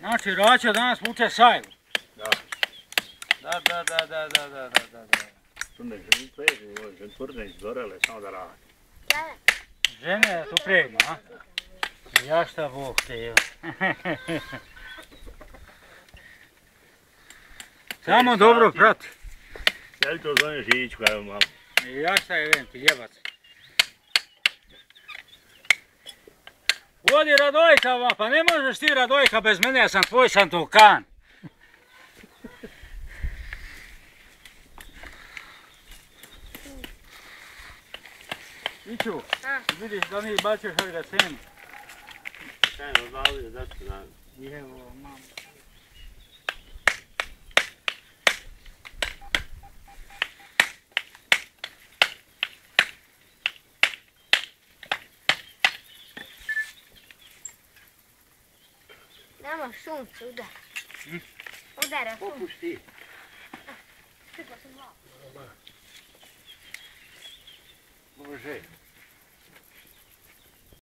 Znači, Rača danas vuče sajlu. Da. Da. Tu ne želim preći, žentvrne izgorele, samo da radi. Žene tu pregnu, a? Ja šta Bog te. Samo dobro prati. Ja li to zovem Živićku, evo malo. Ja šta je vem ti, jebac. Vodi Radojka vam, pa ne možeš ti Radojka bez mene, ja sam tvoj santukan. Iću, vidiš da mi bačeš ovdje senu. Seno, zavljaju, da ću nam. Evo, mamo. Nama sunce udara. Udara sunce. Popušti. Čekaj sam glavu. Može.